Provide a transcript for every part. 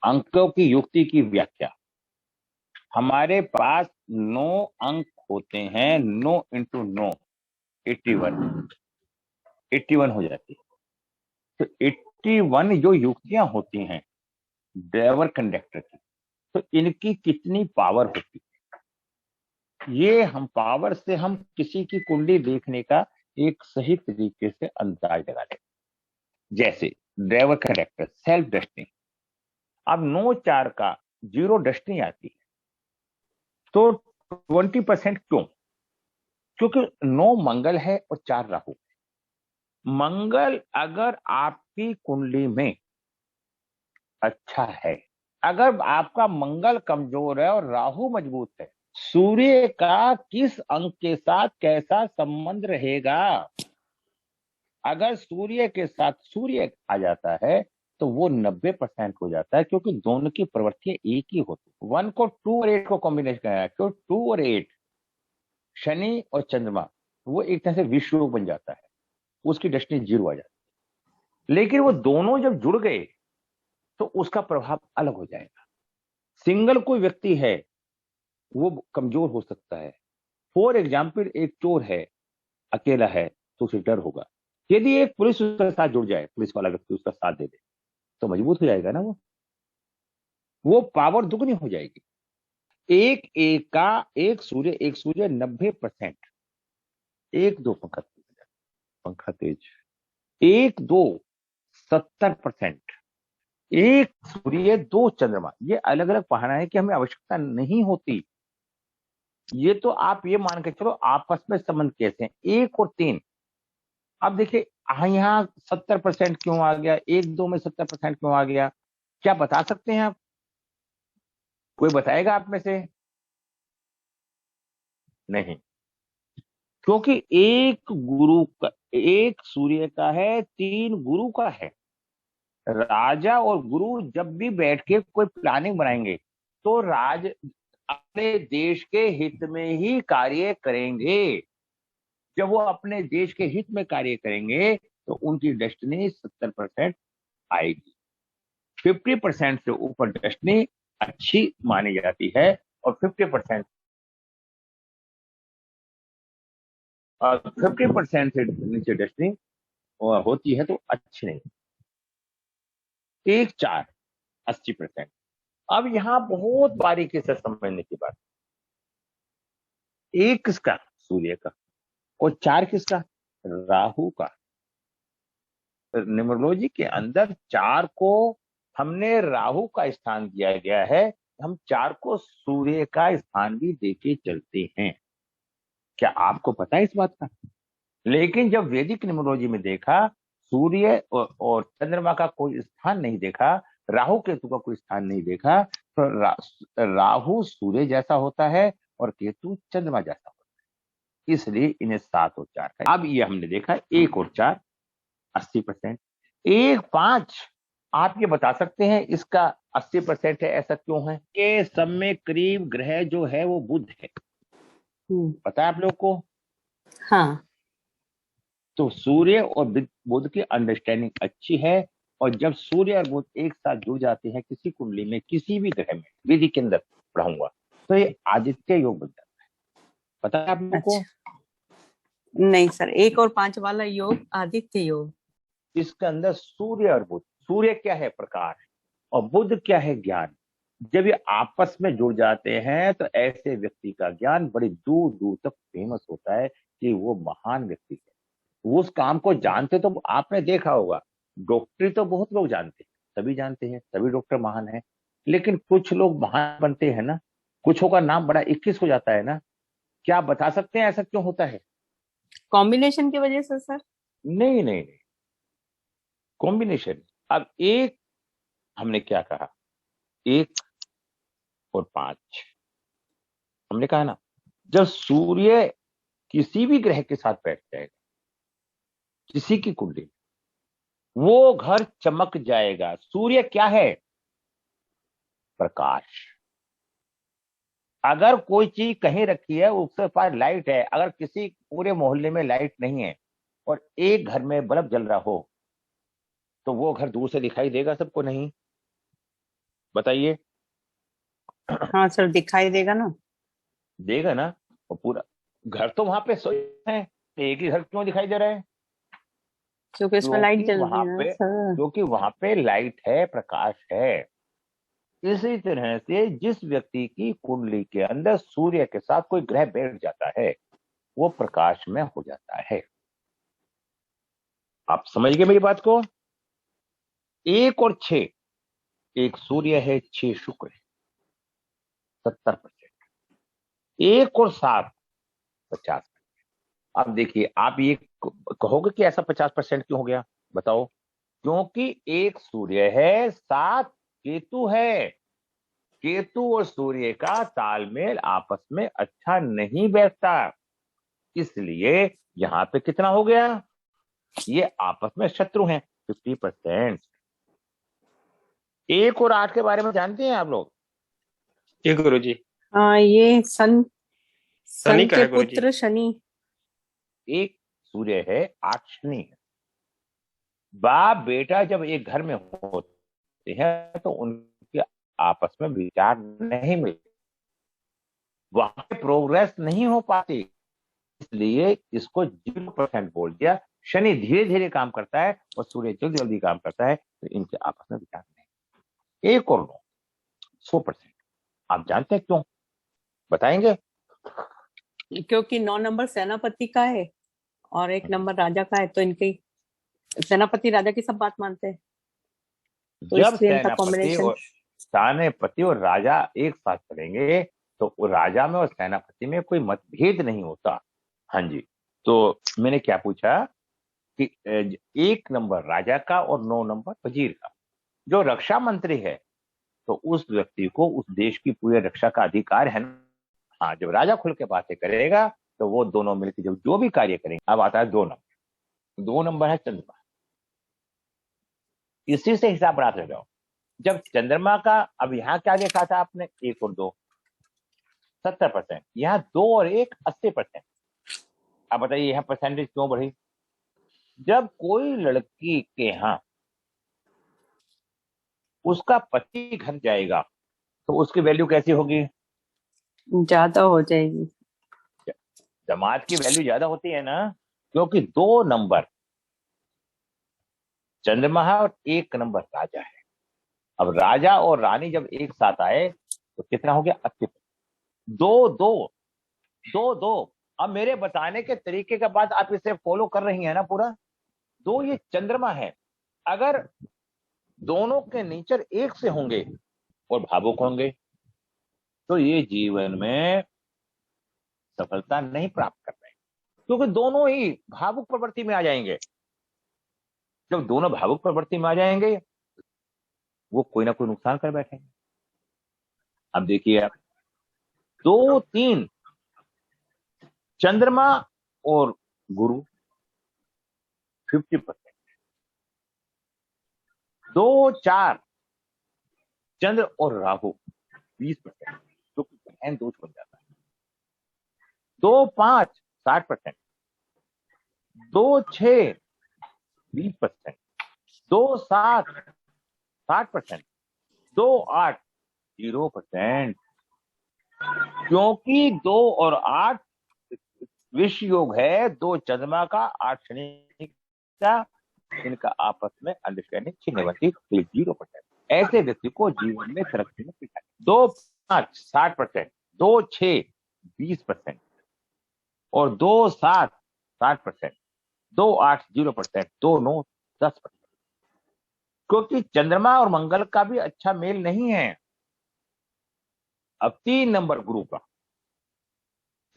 अंकों की युक्ति की व्याख्या। हमारे पास 9 अंक होते हैं, 9 इंटू 9 81, 81 हो जाती है। तो 81 जो युक्तियां होती हैं ड्राइवर कंडक्टर की, तो इनकी कितनी पावर होती है, ये हम पावर से हम किसी की कुंडली देखने का एक सही तरीके से अंदाज लगा लें। जैसे ड्राइवर कंडक्टर सेल्फ डस्टिंग, अब 9 4 का 0 डस्टिंग आती है, तो 20% क्यों? क्योंकि 9 मंगल है और 4 राहु। मंगल अगर आपकी कुंडली में अच्छा है, अगर आपका मंगल कमजोर है और राहु मजबूत है, सूर्य का किस अंक के साथ कैसा संबंध रहेगा? अगर सूर्य के साथ सूर्य आ जाता है तो वो 90% हो जाता है, क्योंकि दोनों की प्रवृत्ति एक ही होती है। 1 को 2 और 8 को कॉम्बिनेशन कराया, क्यों 2 और 8 शनि और चंद्रमा, वो एक तरह से विश्व योग बन जाता है, उसकी डेस्टिनी 0 आ जाती है। लेकिन वो दोनों जब जुड़ गए तो उसका प्रभाव अलग हो जाएगा। सिंगल कोई व्यक्ति है वो कमजोर हो सकता है। फॉर एग्जाम्पल, एक चोर है, अकेला है, तो उसे डर होगा। यदि एक पुलिस उसके साथ जुड़ जाए, पुलिस वाला व्यक्ति उसका साथ दे दे, तो मजबूत हो जाएगा ना वो पावर दुगनी हो जाएगी। एक एक का एक सूर्य 90%, एक दो पंखा तेज, एक दो 70%, एक सूर्य 2 चंद्रमा, ये अलग अलग पढ़ना है कि हमें आवश्यकता नहीं होती। ये तो आप ये मान के चलो आपस में संबंध कैसे हैं, 1 और 3। अब देखिए यहाँ 70% क्यों आ गया, 1 2 में 70% क्यों आ गया, क्या बता सकते हैं आप? कोई बताएगा आप में से? नहीं, क्योंकि एक गुरु का, एक सूर्य का है, 3 गुरु का है। राजा और गुरु जब भी बैठ के कोई प्लानिंग बनाएंगे तो राज अपने देश के हित में ही कार्य करेंगे। जब वो अपने देश के हित में कार्य करेंगे तो उनकी डेस्टिनी 70% आएगी। 50% से ऊपर डेस्टिनी अच्छी मानी जाती है, और 50% से नीचे डेस्टिनी होती है तो अच्छी नहीं। 1 4 80%। अब यहाँ बहुत बारीकी से समझने की बात, 1 किसका? सूर्य का, और 4 किसका? राहु का। न्यूमरोलॉजी के अंदर 4 को हमने राहु का स्थान दिया गया है, हम 4 को सूर्य का स्थान भी देके चलते हैं। क्या आपको पता है इस बात का? लेकिन जब वैदिक न्यूमरोलॉजी में देखा, सूर्य और चंद्रमा का कोई स्थान नहीं देखा, राहु केतु का कोई स्थान नहीं देखा, तो राहु सूर्य जैसा होता है और केतु चंद्रमा जैसा होता है, इसलिए इन्हें 7 और 4 का। अब ये हमने देखा 1 और 4 80%, 1 5 आप ये बता सकते हैं इसका 80% है, ऐसा क्यों है? के समय करीब ग्रह जो है वो बुध है, पता है आप लोग को? हाँ। तो सूर्य और बुध की अंडरस्टैंडिंग अच्छी है, और जब सूर्य और बुध एक साथ जुड़ जाते हैं किसी कुंडली में, किसी भी ग्रह में, विधि के अंदर पढ़ाऊंगा, तो ये आदित्य योग बन जाता है। पता है आप लोग को? अच्छा, नहीं सर, 1 और 5 वाला योग आदित्य योग। इसके अंदर सूर्य और बुध, सूर्य क्या है? प्रकाश, और बुध क्या है? ज्ञान। जब ये आपस में जुड़ जाते हैं तो ऐसे व्यक्ति का ज्ञान बड़ी दूर दूर तक फेमस होता है कि वो महान व्यक्ति है। वो उस काम को जानते, तो आपने देखा होगा, डॉक्टरी तो बहुत लोग जानते हैं, सभी जानते हैं, सभी डॉक्टर महान हैं, लेकिन कुछ लोग महान बनते हैं ना, कुछों का नाम बड़ा 21 हो जाता है ना। क्या आप बता सकते हैं ऐसा क्यों होता है? कॉम्बिनेशन की वजह से सर। नहीं नहीं नहीं, कॉम्बिनेशन। अब एक, हमने क्या कहा, 1 और 5 हमने कहा ना, जब सूर्य किसी भी ग्रह के साथ बैठ जाएगा किसी की कुंडली, वो घर चमक जाएगा। सूर्य क्या है? प्रकाश। अगर कोई चीज कहीं रखी है उसके पास लाइट है, अगर किसी पूरे मोहल्ले में लाइट नहीं है और एक घर में बल्ब जल रहा हो, तो वो घर दूर से दिखाई देगा सबको? नहीं। बताइए। हाँ सर, दिखाई देगा ना। देगा ना। और पूरा घर तो वहां पे सोए हैं, तो एक ही घर क्यों दिखाई दे रहा है? क्योंकि इसमें लाइट क्योंकि जल रही वहां है ना पे सर। क्योंकि वहां पे लाइट है, प्रकाश है। इसी तरह से जिस व्यक्ति की कुंडली के अंदर सूर्य के साथ कोई ग्रह बैठ जाता है, वो प्रकाश में हो जाता है। आप समझ गए मेरी बात को? 1 और 6, एक सूर्य है, 6 शुक्र है, 70%। 1 और 7, 50। अब देखिए, आप ये कहोगे कि ऐसा 50% क्यों हो गया? बताओ। क्योंकि एक सूर्य है, 7 केतु है। केतु और सूर्य का तालमेल आपस में अच्छा नहीं बैठता, इसलिए यहां पे कितना हो गया? ये आपस में शत्रु हैं, 50%। 1 और 8 के बारे में जानते हैं आप लोग? जी गुरु जी। हाँ, ये सन शनि सन का के है गुरु जी। पुत्र शनि। एक सूर्य है, 8 शनि है। बाप बेटा जब एक घर में होते हैं तो उनके आपस में विचार नहीं मिलते, वहां पे प्रोग्रेस नहीं हो पाती, इसलिए इसको 0% बोल दिया। शनि धीरे धीरे काम करता है और सूर्य जल्दी जल्दी काम करता है, तो इनके आपस में विचार नहीं। 1 और 9, 100%। आप जानते हैं क्यों? बताएंगे? क्योंकि 9 नंबर सेनापति का है और 1 नंबर राजा का है, तो इनके सेनापति राजा की सब बात मानते हैं, तो जब इसलिए इनका कॉम्बिनेशन। सेनापति और राजा एक साथ चलेंगे तो राजा में और सेनापति में कोई मतभेद नहीं होता। हाँ जी। तो मैंने क्या पूछा कि 1 नंबर राजा का और 9 नंबर वजीर का। जो रक्षा मंत्री है, तो उस व्यक्ति को उस देश की पूरी रक्षा का अधिकार है ना। हाँ, जब राजा खुल के बातें करेगा तो वो दोनों मिलकर जब जो भी कार्य करेंगे। अब आता है 2 नंबर। 2 नंबर है चंद्रमा। इसी से हिसाब बनाते जाओ। जब चंद्रमा का, अब यहाँ क्या देखा था आपने? 1 और 2, 70%। यहाँ 2 और 1, 80%। अब बताइए यहाँ परसेंटेज क्यों बढ़ी? जब कोई लड़की के यहाँ उसका पति घर जाएगा तो उसकी वैल्यू कैसी होगी? ज्यादा हो जाएगी। दामाद की वैल्यू ज्यादा होती है ना, क्योंकि 2 नंबर चंद्रमा है और 1 नंबर राजा है। अब राजा और रानी जब एक साथ आए तो कितना हो गया? 80%। 2 2 2 2। अब मेरे बताने के तरीके के बाद आप इसे फॉलो कर रही हैं ना पूरा? 2 ये चंद्रमा है। अगर दोनों के नेचर एक से होंगे और भावुक होंगे तो ये जीवन में सफलता नहीं प्राप्त कर पाएंगे, क्योंकि दोनों ही भावुक प्रवृत्ति में आ जाएंगे। जब दोनों भावुक प्रवृत्ति में आ जाएंगे, वो कोई ना कोई नुकसान कर बैठेंगे। अब देखिए आप, 2 3 चंद्रमा और गुरु 50%। 2 4 चंद्र और राहु 20%, जो कि बहन दोष बन जाता है। 2 5 60%। 2 6 20%। 2 7 60%। 2 8 0%। क्योंकि 2 और 8 विष योग है, 2 चंद्रमा का, 8 शनि का। इनका आपस में अंडरस्टैंडिंग छिन्न बनती 0%। ऐसे व्यक्ति को जीवन में तरक्की में पिछाड़ी। 2 5 60%। 2 6 20%। और 2 7 60%। 2 8 0%। 2 9 10%। क्योंकि चंद्रमा और मंगल का भी अच्छा मेल नहीं है। अब 3 नंबर गुरु का,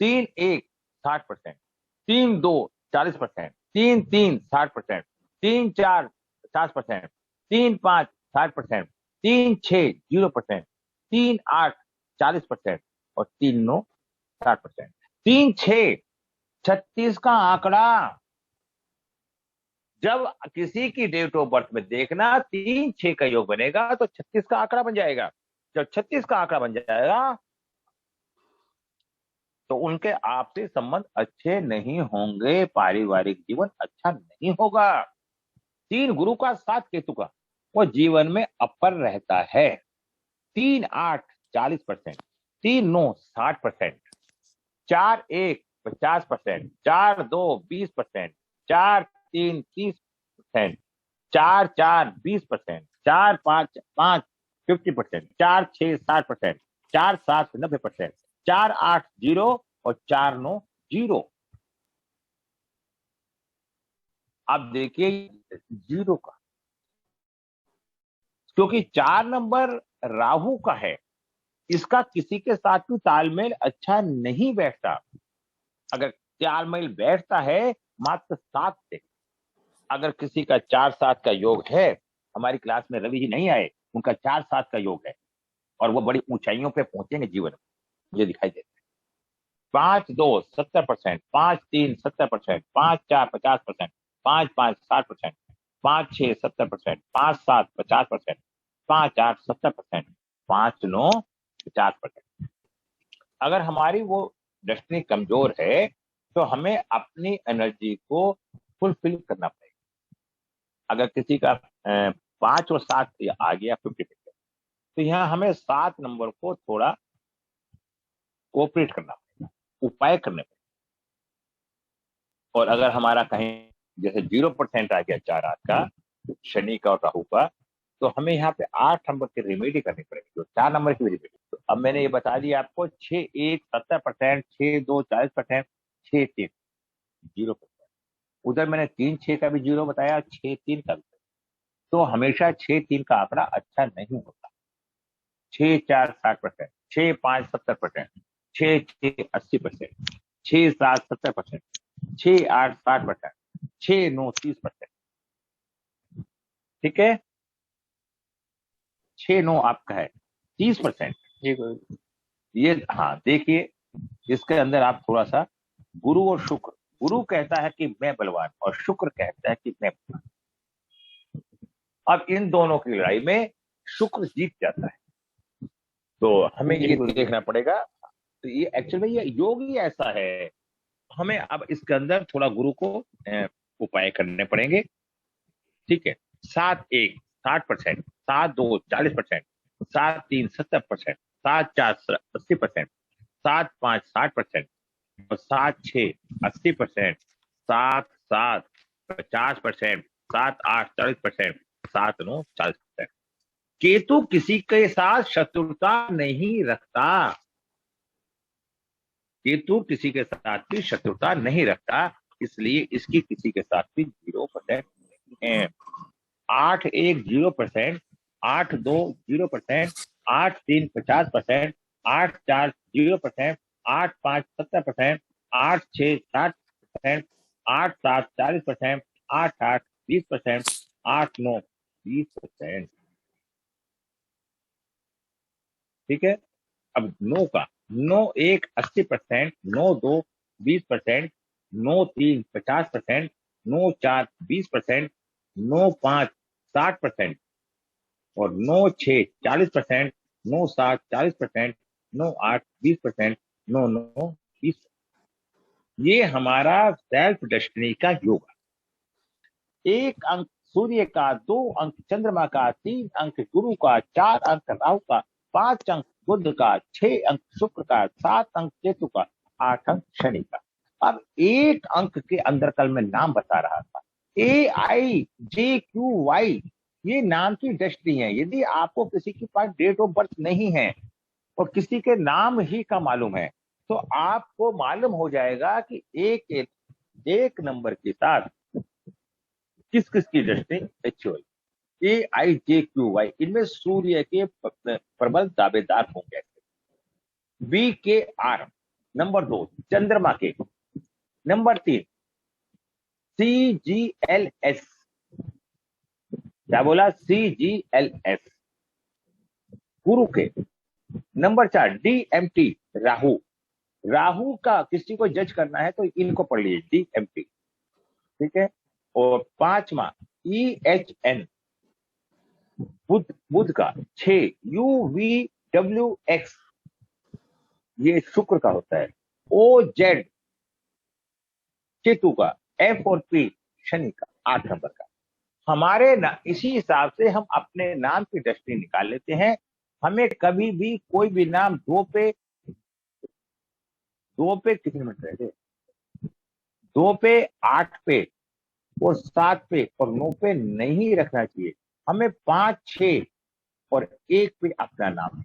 3 1 60%। 3 2 40%। 3 3 60%। 3 4 50%। 3 5 60%। 3 6 0%। 3 8 40%। और 3 9 60%। 3 6 36 का आंकड़ा। जब किसी की डेट ऑफ बर्थ में देखना 3 6 का योग बनेगा तो 36 का आंकड़ा बन जाएगा। जब 36 का आंकड़ा बन जाएगा तो उनके आपसी संबंध अच्छे नहीं होंगे, पारिवारिक जीवन अच्छा नहीं होगा। 3 गुरु का, 7 केतु का, वो जीवन में अपर रहता है। 3 8 40%, 3 9 60%, 4 1 50%, 4 2 20%, 4 3 30%, 4 4 20%, 4 5 5 50%, 4 6 60%, 4 7 90%, 4 8 0 और 4 9 0। अब देखिए जीरो का, क्योंकि 4 नंबर राहु का है, इसका किसी के साथ भी तालमेल अच्छा नहीं बैठता। अगर तालमेल बैठता है मात्र 7 से। अगर किसी का 4-7 का योग है, हमारी क्लास में रवि जी नहीं आए, उनका 4-7 का योग है और वो बड़ी ऊंचाइयों पे पहुंचेंगे जीवन में, मुझे दिखाई देता है। 5 2 70%, 5 3 70%, 5 4 50%, 5 5 60%, 5 6 70%, 5 7 50%, 5 8 70%, 5 9 50%। अगर हमारी वो डेस्टिनी कमजोर है तो हमें अपनी एनर्जी को फुलफिल करना पड़ेगा। अगर किसी का 5 और 7 आ गया 50%, तो यहाँ हमें 7 नंबर को थोड़ा कोऑपरेट करना पड़ेगा, उपाय करने पड़ेगा। और अगर हमारा कहीं जैसे 0% आ गया 4 8 का, शनि का और राहु का, तो हमें यहाँ पे 8 नंबर की रेमेडी करनी पड़ेगी, तो 4 नंबर की रेमेडी। तो अब मैंने ये बता दिया आपको, 6 1 70%, 6 2 40%, 6 3 0%। उधर मैंने 3 6 का भी 0 बताया, 6 3 का भी। तो हमेशा 6 3 का आंकड़ा अच्छा नहीं होता। 6 4 60%, 6 5 70%, 6 6 80%, 6 7 70%, 6 8 60%, 6 9 30%। ठीक है, 6 9 आपका है 30%। जी गुरुजी। ये हाँ देखिए, इसके अंदर आप थोड़ा सा गुरु और शुक्र, गुरु कहता है कि मैं बलवान और शुक्र कहता है कि मैं बलवान। अब इन दोनों की लड़ाई में शुक्र जीत जाता है, तो हमें जी ये गुरुजी। देखना पड़ेगा। तो ये एक्चुअल में ये योग ही ऐसा है, हमें अब इसके अंदर थोड़ा गुरु को उपाय करने पड़ेंगे। ठीक है, 7 1 60%, 7 2 40%, 7 3 70%, 7 4 80%, 7 5 60%, और 7 6 80%, 7 7 50%, 7 8 40%, 7 9 40%। केतु किसी के साथ शत्रुता नहीं रखता, केतु किसी के साथ भी शत्रुता नहीं रखता, इसलिए इसकी किसी के साथ भी 0% नहीं है। 8 1 0%, 8 2 0%, 8 3 50%, 8 4 0%, 8 5 70%, 8 6 60%, 8 7 40%, 8 8 20%, 8 9 20%। ठीक है, अब 9 का, 9 1 80%, 9 2 20%, 9 3 50%, 9 4 20%, 9 5 60%, और 9 6 40%, 9 7 40%, 9 8 20%, 9 9 20%। ये हमारा सेल्फ डेस्टिनी का योग है। 1 अंक सूर्य का, 2 अंक चंद्रमा का, 3 अंक गुरु का, 4 अंक राहु का, 5 अंक बुध का, 6 अंक शुक्र का, 7 अंक केतु का, 8 अंक शनि का। अब 1 अंक के अंदर कल मैं नाम बता रहा था, AIJQY, ये नाम की डेस्टिनी है। यदि आपको किसी के पास डेट ऑफ बर्थ नहीं है और किसी के नाम ही का मालूम है, तो आपको मालूम हो जाएगा कि एक नंबर के साथ किस किस की डेस्टिनी अच्छी होगी। AIJQY, इनमें सूर्य के प्रबल दावेदार होंगे। BKR, नंबर 2 चंद्रमा के, नंबर 3 CGLS, क्या बोला, CGLS गुरु के, नंबर 4 DMT राहु, राहु का किसी को जज करना है तो इनको पढ़ लीजिए DMT। ठीक है, और 5वां EHN बुध, बुध का 6 UVWX, ये शुक्र का होता है। OZ केतु का, F और P शनि का, 8 नंबर का। हमारे इसी हिसाब से हम अपने नाम की डेस्टिनी निकाल लेते हैं। हमें कभी भी कोई भी नाम 2 पे कितने मिनट रह गए, 2 पे, 8 पे और 7 पे और 9 पे नहीं रखना चाहिए। हमें 5, 6 और 1 पे अपना नाम